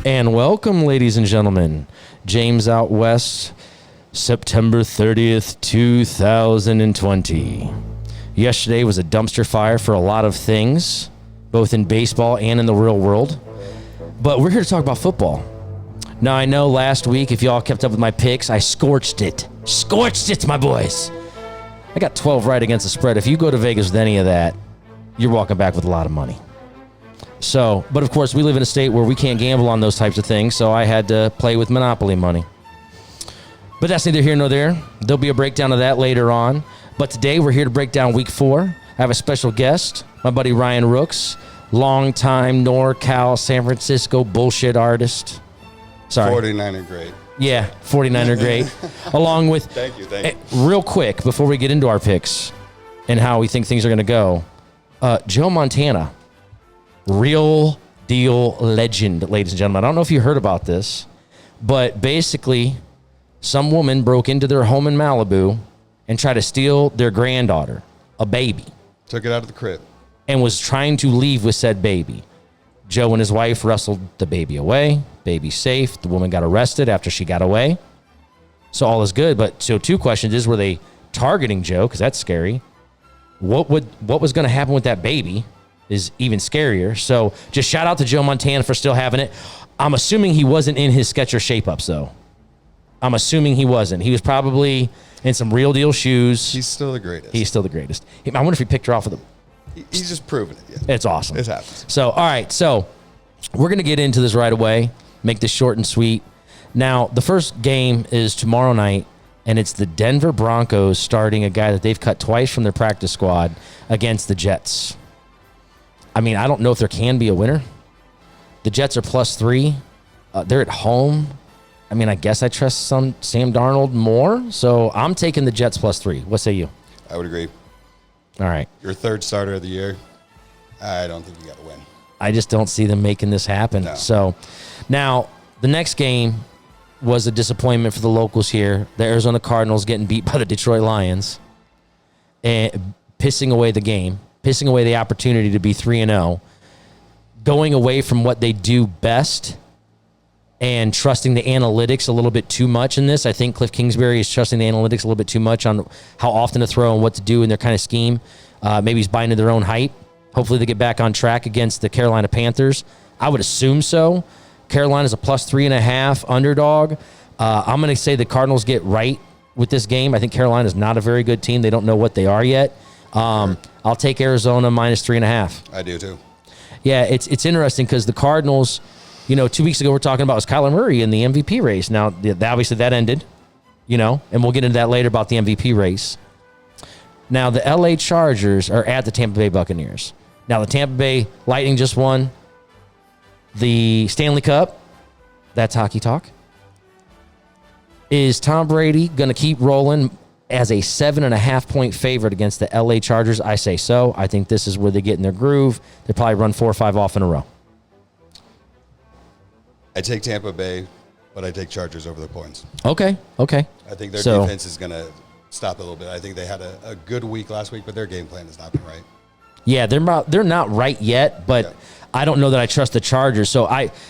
And welcome, ladies and gentlemen. James out west, September 30th, 2020. Yesterday was a dumpster fire for a lot of things, both in baseball and in the real world. But we're here to talk about football. Now, I know last week, if y'all kept up with my picks, I scorched it. Scorched it, my boys. I got 12 right against the spread. If you go to Vegas with any of that, you're walking back with a lot of money. So, but of course, we live in a state where we can't gamble on those types of things, so I had to play with Monopoly money. But that's neither here nor there. There'll be a breakdown of that later on. But today, we're here to break down Week 4. I have a special guest, my buddy Ryan Rooks, longtime NorCal, San Francisco bullshit artist. Sorry. 49er great. Yeah, 49er great. Along with... Thank you. Real quick, before we get into our picks and how we think things are going to go, Joe Montana, real deal legend, ladies and gentlemen. I don't know if you heard about this, but basically some woman broke into their home in Malibu and tried to steal their granddaughter, a baby. Took it out of the crib. And was trying to leave with said baby. Joe and his wife wrestled the baby away. Baby safe. The woman got arrested after she got away. So all is good. But so two questions is, were they targeting Joe? Because that's scary. What was going to happen with that baby is even scarier. So just shout out to Joe Montana for still having it. I'm assuming he wasn't in his Skechers shape-ups, though. I'm assuming he wasn't. He was probably in some real deal shoes. He's still the greatest. He's still the greatest. I wonder if he picked her off with a... He's just proven it. Yeah. It's awesome. It happens. So, all right. So we're going to get into this right away. Make this short and sweet. Now, the first game is tomorrow night, and it's the Denver Broncos starting a guy that they've cut twice from their practice squad against the Jets. I mean, I don't know if there can be a winner. The Jets are +3. They're at home. I mean, I guess I trust Sam Darnold more. So I'm taking the Jets +3. What say you? I would agree. All right. Your third starter of the year, I don't think you got to win. I just don't see them making this happen. No. So now the next game was a disappointment for the locals here. The Arizona Cardinals getting beat by the Detroit Lions and pissing away the game, pissing away the opportunity to be 3-0, going away from what they do best and trusting the analytics a little bit too much in this. I think Cliff Kingsbury is trusting the analytics a little bit too much on how often to throw and what to do in their kind of scheme. Maybe he's buying into their own hype. Hopefully they get back on track against the Carolina Panthers. I would assume so. Carolina's a +3.5 underdog. I'm going to say the Cardinals get right with this game. I think Carolina's not a very good team. They don't know what they are yet. I'll take Arizona -3.5. I do too. Yeah, it's interesting because the Cardinals, 2 weeks ago we're talking about was Kyler Murray in the MVP race. Now, obviously that ended, and we'll get into that later about the MVP race. Now, the LA Chargers are at the Tampa Bay Buccaneers. Now, the Tampa Bay Lightning just won the Stanley Cup. That's hockey talk. Is Tom Brady going to keep rolling as a 7.5-point favorite against the LA Chargers? I say so. I think this is where they get in their groove. They probably run 4 or 5 off in a row. I take Tampa Bay, but I take Chargers over the points. Okay. I think their defense is going to stop a little bit. I think they had a good week last week, but their game plan has not been right. Yeah, they're not right yet, but yeah. I don't know that I trust the Chargers. So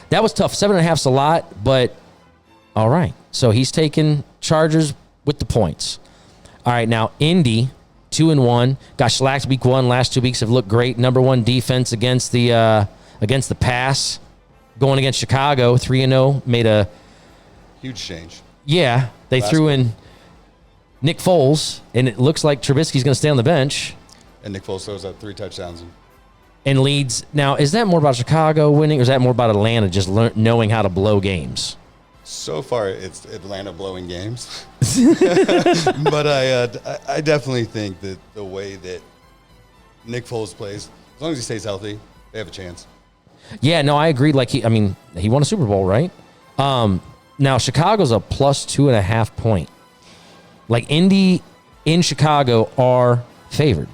that was tough. 7.5's a lot, but all right. So he's taking Chargers with the points. All right, now Indy, 2-1, got shellacked week 1. Last 2 weeks have looked great. Number 1 defense against the pass. Going against Chicago, 3-0, made a huge change. Yeah, they threw in Nick Foles, and it looks like Trubisky's going to stay on the bench. And Nick Foles throws up 3 touchdowns. And leads. Now, is that more about Chicago winning, or is that more about Atlanta just knowing how to blow games? So far, it's Atlanta blowing games. But I definitely think that the way that Nick Foles plays, as long as he stays healthy, they have a chance. Yeah, no, I agree. Like he won a Super Bowl, right? Now Chicago's a +2.5 point. Like Indy in Chicago are favored.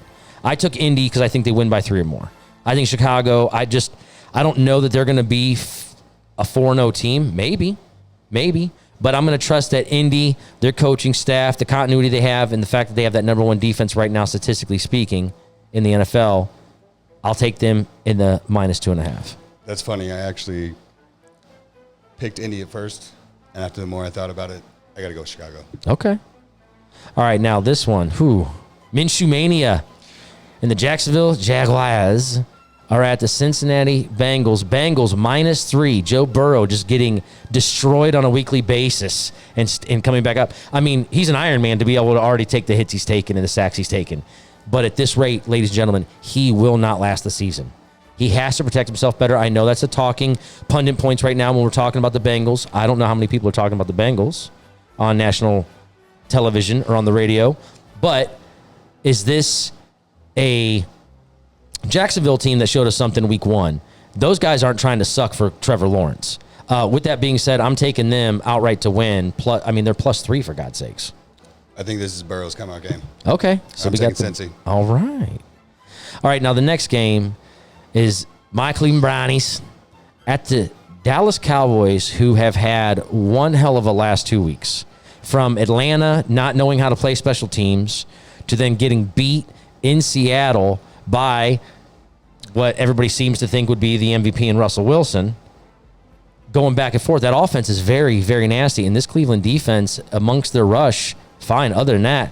I took Indy because I think they win by 3 or more. I think Chicago, I don't know that they're going to be a 4-0 team. Maybe. But I'm going to trust that Indy, their coaching staff, the continuity they have, and the fact that they have that number 1 defense right now, statistically speaking, in the NFL, I'll take them in the -2.5. That's funny. I actually picked Indy at first, and after the more I thought about it, I got to go with Chicago. Okay. All right, now this one. Minshew Mania. And the Jacksonville Jaguars are at the Cincinnati Bengals. Bengals -3. Joe Burrow just getting destroyed on a weekly basis and coming back up. I mean, he's an Iron Man to be able to already take the hits he's taken and the sacks he's taken. But at this rate, ladies and gentlemen, he will not last the season. He has to protect himself better. I know that's a talking pundit points right now when we're talking about the Bengals. I don't know how many people are talking about the Bengals on national television or on the radio. But is this a Jacksonville team that showed us something week 1? Those guys aren't trying to suck for Trevor Lawrence. With that being said, I'm taking them outright to win. They're +3 for God's sakes. I think this is Burrow's come-out game. Okay. So we got Cincy. All right. All right, now the next game is my Cleveland Brownies at the Dallas Cowboys, who have had one hell of a last 2 weeks. From Atlanta not knowing how to play special teams to then getting beat in Seattle by what everybody seems to think would be the MVP in Russell Wilson. Going back and forth, that offense is very, very nasty. And this Cleveland defense, amongst their rush, fine. Other than that,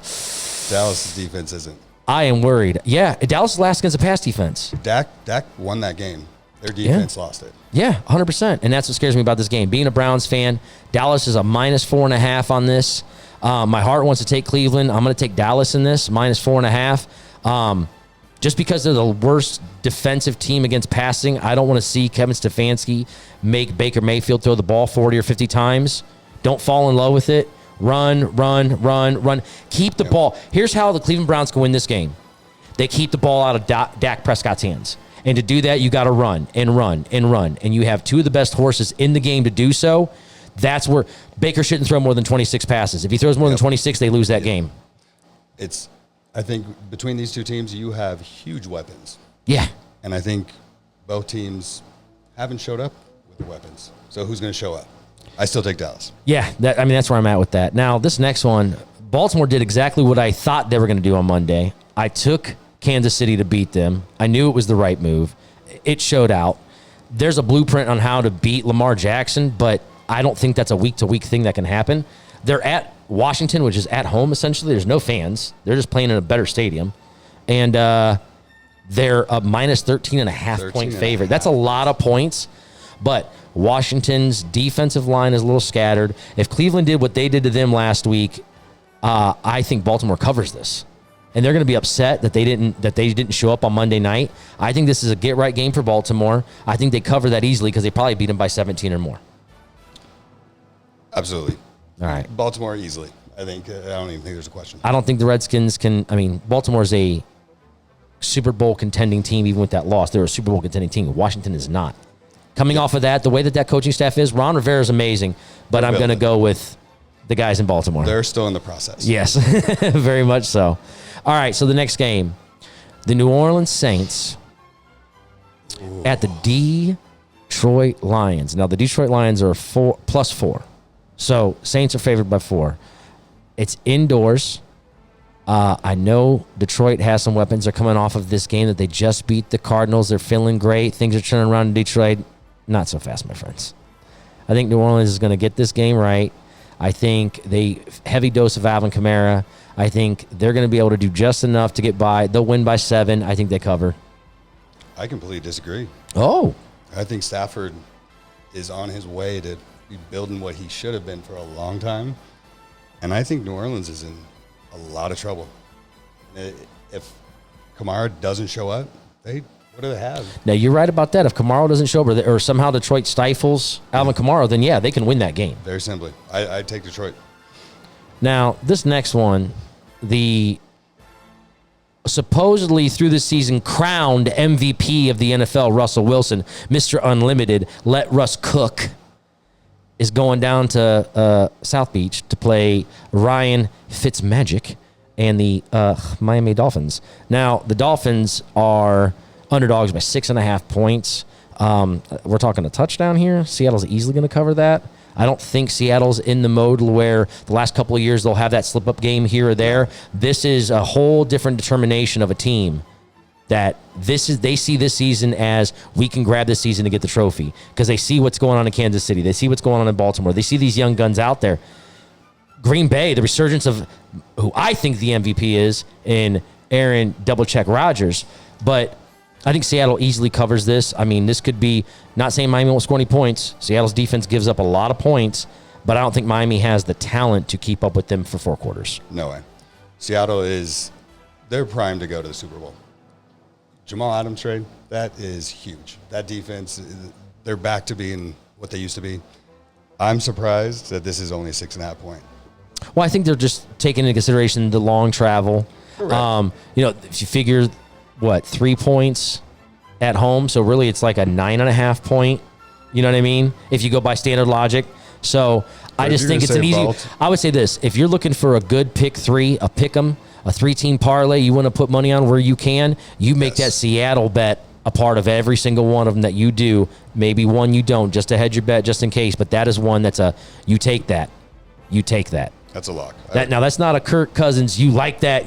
Dallas' defense isn't. I am worried. Yeah, Dallas is last against the pass defense. Dak won that game. Their defense lost it. Yeah, 100%. And that's what scares me about this game. Being a Browns fan, Dallas is a -4.5 on this. My heart wants to take Cleveland. I'm going to take Dallas in this, -4.5. Just because they're the worst defensive team against passing, I don't want to see Kevin Stefanski make Baker Mayfield throw the ball 40 or 50 times. Don't fall in love with it. Run. Keep the ball. Here's how the Cleveland Browns can win this game. They keep the ball out of Dak Prescott's hands. And to do that, you got to run. And you have two of the best horses in the game to do so. That's where Baker shouldn't throw more than 26 passes. If he throws more than 26, they lose that game. I think between these two teams, you have huge weapons. Yeah. And I think both teams haven't showed up with the weapons. So who's going to show up? I still take Dallas. Yeah, that's where I'm at with that. Now, this next one, Baltimore did exactly what I thought they were going to do on Monday. I took Kansas City to beat them. I knew it was the right move. It showed out. There's a blueprint on how to beat Lamar Jackson, but I don't think that's a week-to-week thing that can happen. They're at Washington, which is at home, essentially. There's no fans. They're just playing in a better stadium. And they're a -13.5 point favorite. That's a lot of points, but Washington's defensive line is a little scattered. If Cleveland did what they did to them last week, I think Baltimore covers this. And they're going to be upset that they didn't show up on Monday night. I think this is a get-right game for Baltimore. I think they cover that easily because they probably beat them by 17 or more. Absolutely. All right. Baltimore easily. I don't even think there's a question. I don't think the Redskins can. I mean, Baltimore's a Super Bowl contending team, even with that loss. They're a Super Bowl contending team. Washington is not. Coming off of that, the way that coaching staff is, Ron Rivera is amazing, but I'm going to go with the guys in Baltimore. They're still in the process. Yes, very much so. All right, so the next game, the New Orleans Saints at the Detroit Lions. Now, the Detroit Lions are +4. So Saints are favored by 4. It's indoors. I know Detroit has some weapons. They're coming off of this game that they just beat the Cardinals. They're feeling great. Things are turning around in Detroit. Not so fast, my friends. I think New Orleans is going to get this game right. I think heavy dose of Alvin Kamara. I think they're going to be able to do just enough to get by. They'll win by 7. I think they cover. I completely disagree. Oh. I think Stafford is on his way to be building what he should have been for a long time. And I think New Orleans is in a lot of trouble. If Kamara doesn't show up, what do they have? Now, you're right about that. If Kamara doesn't show up or somehow Detroit stifles Alvin Kamara, then, yeah, they can win that game. Very simply. I'd take Detroit. Now, this next one, the supposedly through the season crowned MVP of the NFL, Russell Wilson, Mr. Unlimited, let Russ cook, is going down to South Beach to play Ryan Fitzmagic and the Miami Dolphins. Now, the Dolphins are underdogs by 6.5 points. We're talking a touchdown here. Seattle's easily going to cover that. I don't think Seattle's in the mode where the last couple of years they'll have that slip-up game here or there. This is a whole different determination of a team that they see this season as we can grab this season to get the trophy because they see what's going on in Kansas City. They see what's going on in Baltimore. They see these young guns out there. Green Bay, the resurgence of who I think the MVP is in Aaron double-check Rodgers. But I think Seattle easily covers this. I mean, this could be, not saying Miami won't score any points. Seattle's defense gives up a lot of points, but I don't think Miami has the talent to keep up with them for 4 quarters. No way. Seattle they're primed to go to the Super Bowl. Jamal Adams trade, that is huge. That defense, they're back to being what they used to be. I'm surprised that this is only a 6.5 point. Well, I think they're just taking into consideration the long travel. If you figure, 3 points at home, so really it's like a 9.5 point. You know what I mean? If you go by standard logic. So I just think it's an easy. I would say this: if you're looking for a good pick 3, a pick 'em, a 3-team parlay, you want to put money on where you can, you make that Seattle bet a part of every single one of them that you do. Maybe one you don't, just to hedge your bet, just in case. But that is one that's you take that. You take that. That's a lock. Now, that's not a Kirk Cousins, you like that.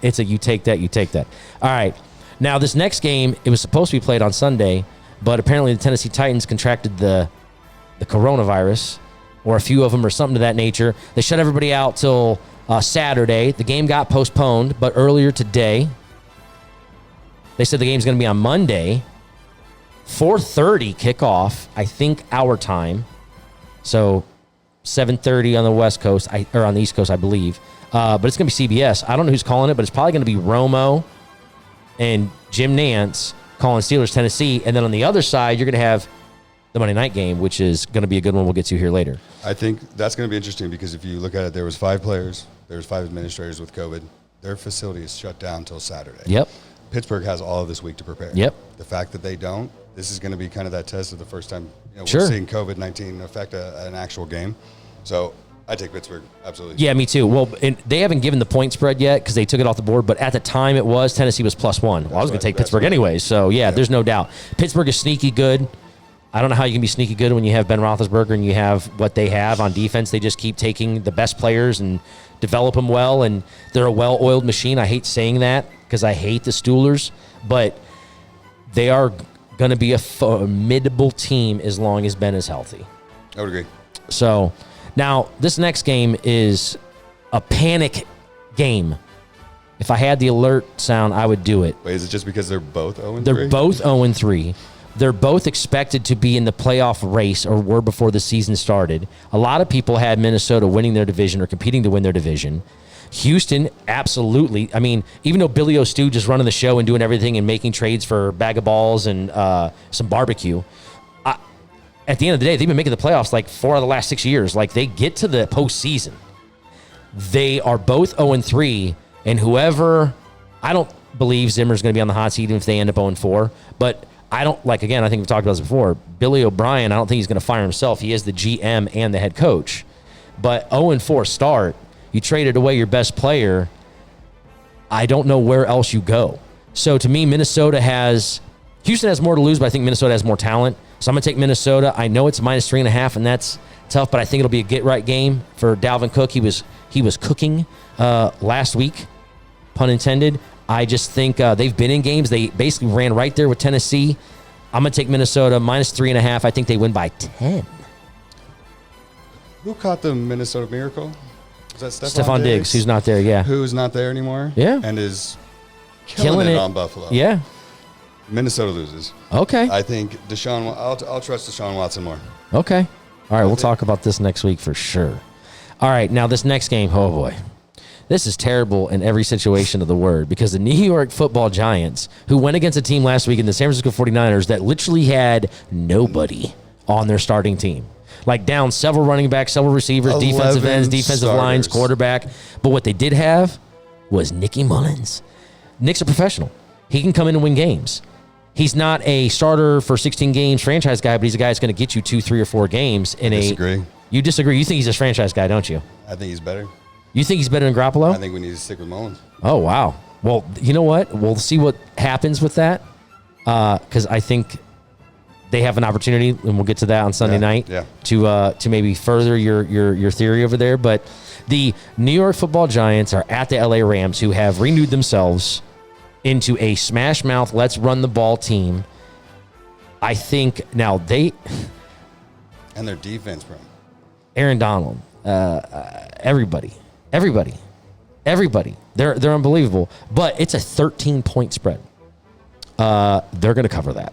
It's a you take that. All right. Now, this next game, it was supposed to be played on Sunday, but apparently the Tennessee Titans contracted the coronavirus, or a few of them or something to that nature. They shut everybody out till Saturday. The game got postponed, but earlier today, they said the game's going to be on Monday, 4:30 kickoff, I think our time. So 7:30 on the West Coast, or on the East Coast, I believe. But it's going to be CBS. I don't know who's calling it, but it's probably going to be Romo and Jim Nantz calling Steelers Tennessee. And then on the other side, you're going to have the Monday night game, which is going to be a good one we'll get to here later. I think that's going to be interesting because if you look at it, there was 5 players, there was 5 administrators with COVID. Their facility is shut down until Saturday. Yep. Pittsburgh has all of this week to prepare. Yep. The fact that they don't, this is going to be kind of that test of the first time Sure. we're seeing COVID-19 affect an actual game. So I take Pittsburgh, absolutely. Yeah, me too. Well, and they haven't given the point spread yet because they took it off the board, but at the time it was, Tennessee was +1. Well, I was going to take Pittsburgh anyway, so yeah, there's no doubt. Pittsburgh is sneaky good. I don't know how you can be sneaky good when you have Ben Roethlisberger and you have what they have on defense. They just keep taking the best players and develop them well, and they're a well-oiled machine. I hate saying that because I hate the Steelers, but they are going to be a formidable team as long as Ben is healthy. I would agree. So now this next game is a panic game. If I had the alert sound, I would do it. Wait, is it just because they're both 0-3? They're both 0-3. They're both expected to be in the playoff race, or were before the season started. A lot of people had Minnesota winning their division or competing to win their division. Houston, absolutely. I mean, even though Billy O'Stu just running the show and doing everything and making trades for a bag of balls and some barbecue, at the end of the day, they've been making the playoffs like 4 of the last 6 years. Like, they get to the postseason. They are both 0-3, and whoever, I don't believe Zimmer's going to be on the hot seat even if they end up 0-4, but I don't, again, I think we've talked about this before. Billy O'Brien, I don't think he's going to fire himself. He is the GM and the head coach. But 0-4 start, you traded away your best player. I don't know where else you go. So to me, Houston has more to lose, but I think Minnesota has more talent. So I'm going to take Minnesota. I know it's -3.5, and that's tough, but I think it'll be a get-right game for Dalvin Cook. He was cooking last week, pun intended. I just think they've been in games. They basically ran right there with Tennessee. I'm going to take Minnesota -3.5. I think they win by 10. Who caught the Minnesota Miracle? Is that Stephon Diggs, who's not there, yeah. Who's not there anymore? Yeah. And is killing it on Buffalo. Yeah. Minnesota loses. Okay. I think I'll trust Deshaun Watson more. Okay. All right, we'll talk about this next week for sure. All right, now this next game, oh boy. This is terrible in every situation of the word because the New York Football Giants, who went against a team last week in the San Francisco 49ers that literally had nobody on their starting team. Like down several running backs, several receivers, defensive ends, defensive lines, quarterback. But what they did have was Nicky Mullins. Nick's a professional. He can come in and win games. He's not a starter for 16 games franchise guy, but he's a guy that's going to get you 2, 3, or 4 games. I disagree. You disagree? You think he's a franchise guy, don't you? I think he's better. You think he's better than Garoppolo? I think we need to stick with Mullins. Oh, wow. Well, you know what? We'll see what happens with that because I think they have an opportunity, and we'll get to that on Sunday night to maybe further your theory over there. But the New York Football Giants are at the LA Rams, who have renewed themselves into a smash mouth, let's run the ball team. I think now and their defense, bro. Aaron Donald, everybody. They're unbelievable. But it's a 13-point spread. They're going to cover that.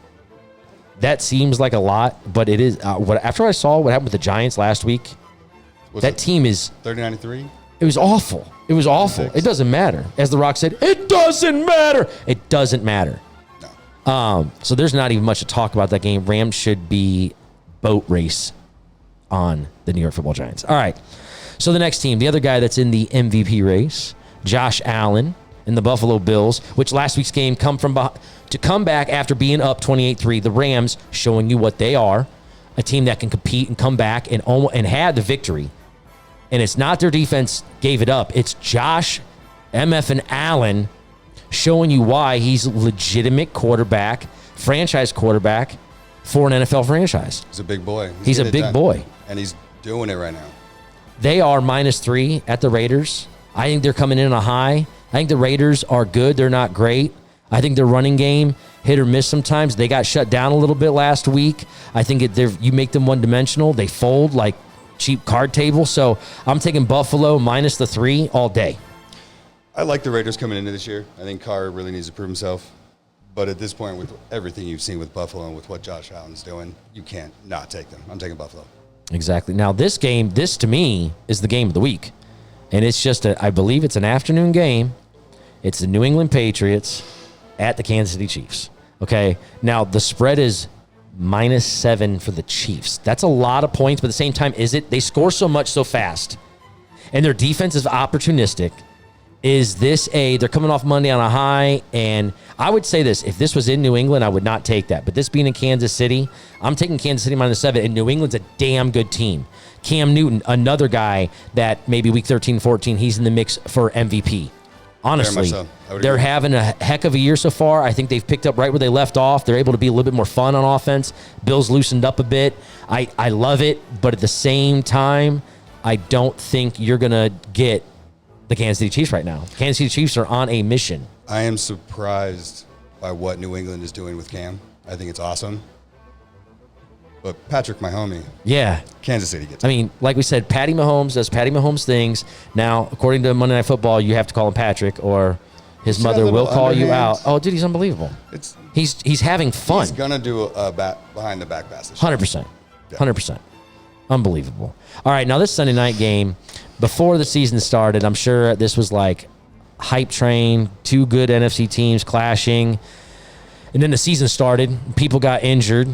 That seems like a lot, but it is. After I saw what happened with the Giants last week, that team is 39-3. It was awful. It was awful. It doesn't matter. As The Rock said, it doesn't matter. It doesn't matter. No. So there's not even much to talk about that game. Rams should be boat race on the New York Football Giants. All right. So the next team, the other guy that's in the MVP race, Josh Allen and the Buffalo Bills, which last week's game come back after being up 28-3. The Rams showing you what they are, a team that can compete and come back and had the victory. And it's not their defense gave it up. It's Josh MF and Allen showing you why he's a legitimate quarterback, franchise quarterback for an NFL franchise. He's a big boy. He's a big boy. And he's doing it right now. They are -3 at the Raiders. I think they're coming in on a high. I think the Raiders are good. They're not great. I think their running game, hit or miss sometimes. They got shut down a little bit last week. I think you make them one-dimensional. They fold like cheap card table. So I'm taking Buffalo -3 all day. I like the Raiders coming into this year. I think Carr really needs to prove himself. But at this point, with everything you've seen with Buffalo and with what Josh Allen's doing, you can't not take them. I'm taking Buffalo. Exactly. Now, this to me is the game of the week. And it's just I believe it's an afternoon game. It's the New England Patriots at the Kansas City Chiefs. Okay. Now, the spread is -7 for the Chiefs. That's a lot of points, but at the same time, they score so much so fast. And their defense is opportunistic. Is this they're coming off Monday on a high, and I would say this, if this was in New England, I would not take that. But this being in Kansas City, I'm taking Kansas City -7, and New England's a damn good team. Cam Newton, another guy that maybe week 13, 14, he's in the mix for MVP. Honestly, they're having a heck of a year so far. I think they've picked up right where they left off. They're able to be a little bit more fun on offense. Bill's loosened up a bit. I love it, but at the same time, I don't think you're going to get the Kansas City Chiefs right now. Kansas City Chiefs are on a mission. I am surprised by what New England is doing with Cam. I think it's awesome. But Patrick, my homie. Yeah. Kansas City gets it. I mean, like we said, Patty Mahomes does Patty Mahomes things. Now, according to Monday Night Football, you have to call him Patrick or his mother will call you out. Oh, dude, he's unbelievable. He's having fun. He's going to do a behind the back pass. 100%. 100%. Unbelievable. All right, now this Sunday night game, before the season started, I'm sure this was like hype train, two good NFC teams clashing. And then the season started. People got injured.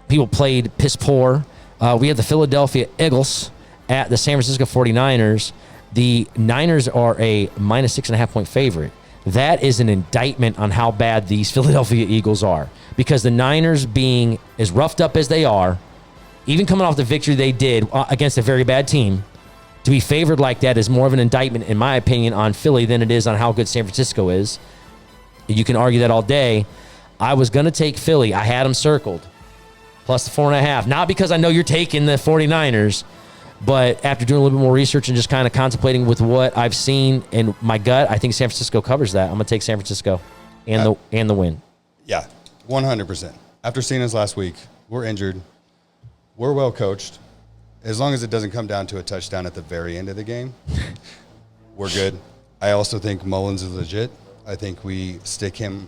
People played piss poor. We had the Philadelphia Eagles at the San Francisco 49ers. The Niners are a -6.5 point favorite. That is an indictment on how bad these Philadelphia Eagles are. Because the Niners being as roughed up as they are, even coming off the victory they did against a very bad team, to be favored like that is more of an indictment, in my opinion, on Philly than it is on how good San Francisco is. You can argue that all day. I was going to take Philly. I had them circled. Plus the 4.5. Not because I know you're taking the 49ers, but after doing a little bit more research and just kind of contemplating with what I've seen in my gut, I think San Francisco covers that. I'm going to take San Francisco and the win. Yeah, 100%. After seeing us last week, we're injured. We're well coached. As long as it doesn't come down to a touchdown at the very end of the game, we're good. I also think Mullins is legit. I think we stick him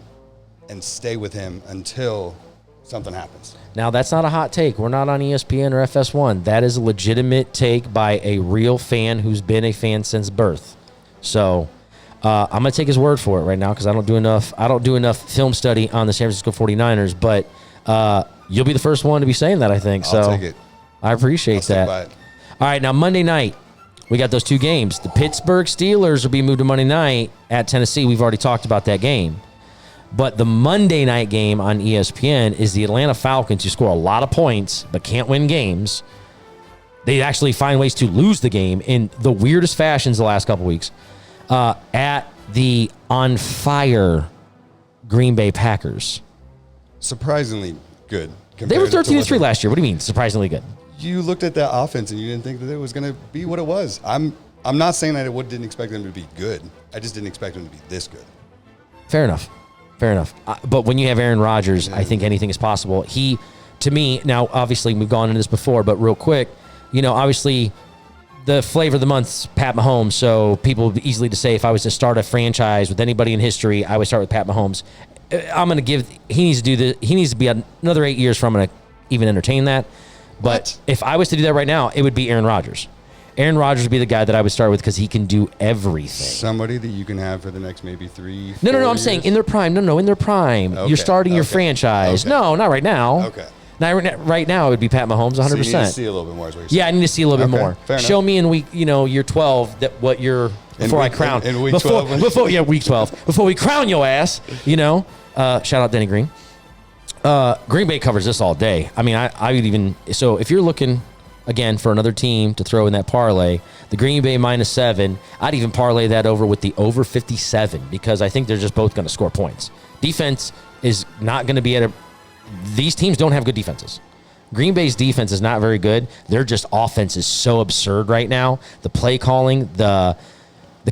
and stay with him until something happens. Now, that's not a hot take. We're not on ESPN or FS1. That is a legitimate take by a real fan who's been a fan since birth. So I'm going to take his word for it right now because I don't do enough film study on the San Francisco 49ers, but you'll be the first one to be saying that, I think. I'll take it. I appreciate that. All right, now Monday night, we got those two games. The Pittsburgh Steelers will be moved to Monday night at Tennessee. We've already talked about that game. But the Monday night game on ESPN is the Atlanta Falcons, who score a lot of points but can't win games. They actually find ways to lose the game in the weirdest fashions the last couple weeks at the on fire Green Bay Packers. Surprisingly good. They were 13-3 last year. What do you mean, surprisingly good? You looked at that offense and you didn't think that it was going to be what it was. I'm not saying that I didn't expect them to be good. I just didn't expect them to be this good. Fair enough. But when you have Aaron Rodgers, I think anything is possible. To me, now, obviously, we've gone into this before, but real quick, obviously, the flavor of the month's Pat Mahomes, so people would be easily to say if I was to start a franchise with anybody in history, I would start with Pat Mahomes. I'm going to he needs to do this. He needs to be another 8 years for I'm going to even entertain that. But if I was to do that right now, it would be Aaron Rodgers. Aaron Rodgers would be the guy that I would start with because he can do everything. Somebody that you can have for the next maybe 3, 4 No, I'm years? saying in their prime. No, in their prime. Okay. You're starting your franchise. Okay. No, not right now. Okay. Now, right now, it would be Pat Mahomes, 100%. So you need to see a little bit more. Is what you're saying. Yeah, I need to see a little bit more. Fair Show enough. me in week, year 12 that what you're before I crown. In week 12. Week 12. Before we crown your ass, shout out Denny Green. Green Bay covers this all day. I mean, I would even, so if you're looking again for another team to throw in that parlay, the Green Bay -7, I'd even parlay that over with the over 57 because I think they're just both going to score points. Defense is not going to be these teams don't have good defenses. Green Bay's defense is not very good. Their just offense is so absurd right now. The play calling, the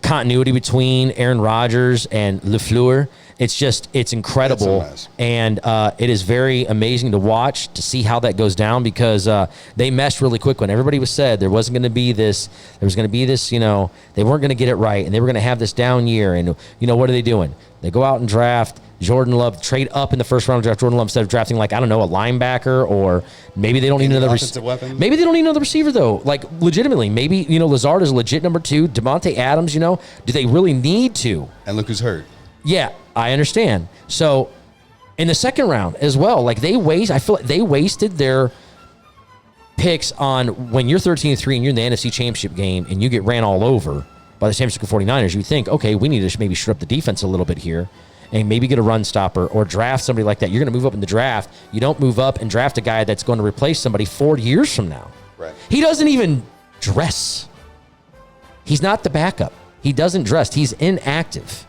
continuity between Aaron Rodgers and LaFleur, it's incredible. It's a mess. And it is very amazing to watch, to see how that goes down because they meshed really quick when everybody was said there was going to be this, they weren't going to get it right and they were going to have this down year. And, what are they doing? They go out and draft Jordan Love, trade up in the first round, draft Jordan Love instead of drafting a linebacker, or maybe they don't need another weapon. Maybe they don't need another receiver though. Legitimately, maybe Lazard is a legit number 2. Devontae Adams, do they really need to? And look who's hurt. Yeah, I understand. So in the second round as well, I feel like they wasted their picks on when you're 13-3 and you're in the NFC Championship game and you get ran all over by the San Francisco 49ers. You think, okay, we need to maybe shore up the defense a little bit here and maybe get a run stopper or draft somebody like that. You're going to move up in the draft. You don't move up and draft a guy that's going to replace somebody 4 years from now. Right. He doesn't even dress. He's not the backup. He doesn't dress. He's inactive.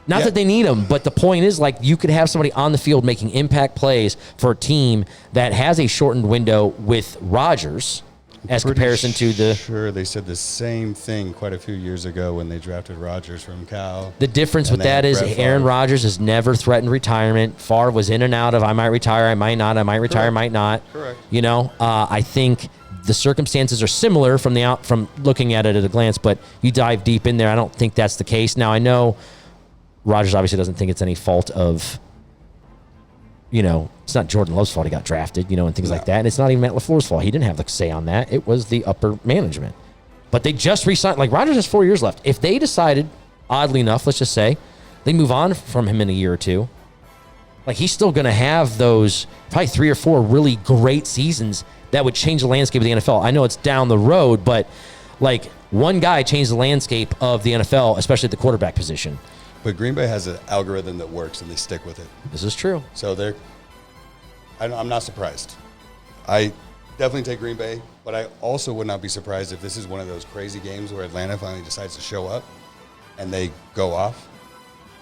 Not that they need him, but the point is, you could have somebody on the field making impact plays for a team that has a shortened window with Rodgers as comparison to the... Sure, they said the same thing quite a few years ago when they drafted Rodgers from Cal. The difference with that is Aaron Rodgers has never threatened retirement. Favre was in and out of, I might retire, I might not, I might retire, I might not. Correct. I think the circumstances are similar from looking at it at a glance, but you dive deep in there, I don't think that's the case. Now, I know Rodgers obviously doesn't think it's any fault of, it's not Jordan Love's fault he got drafted, and things like that. And it's not even Matt LaFleur's fault. He didn't have the say on that. It was the upper management. But they just re-signed. Rodgers has 4 years left. If they decided, oddly enough, let's just say, they move on from him in a year or two, he's still going to have those probably 3 or 4 really great seasons that would change the landscape of the NFL. I know it's down the road, but one guy changed the landscape of the NFL, especially at the quarterback position. But Green Bay has an algorithm that works, and they stick with it. This is true. So I'm not surprised. I definitely take Green Bay, but I also would not be surprised if this is one of those crazy games where Atlanta finally decides to show up and they go off.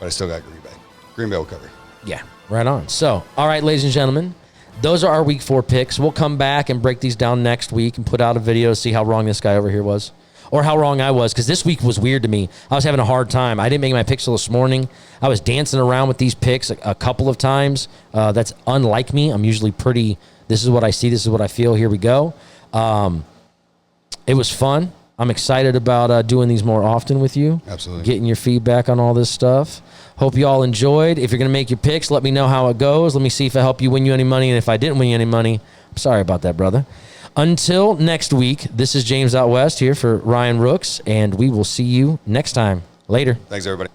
But I still got Green Bay. Green Bay will cover. Yeah, right on. So, all right, ladies and gentlemen, those are our Week 4 picks. We'll come back and break these down next week and put out a video to see how wrong this guy over here was. Or how wrong I was, because this week was weird to me. I was having a hard time. I didn't make my picks till this morning. I was dancing around with these picks a couple of times. That's unlike me. I'm usually pretty, this is what I see, this is what I feel, here we go. It was fun. I'm excited about doing these more often with you. Absolutely. Getting your feedback on all this stuff. Hope you all enjoyed. If you're going to make your picks, let me know how it goes. Let me see if I help you win you any money. And if I didn't win you any money, I'm sorry about that, brother. Until next week, this is James out west here for Ryan Rooks, and we will see you next time. Later. Thanks, everybody.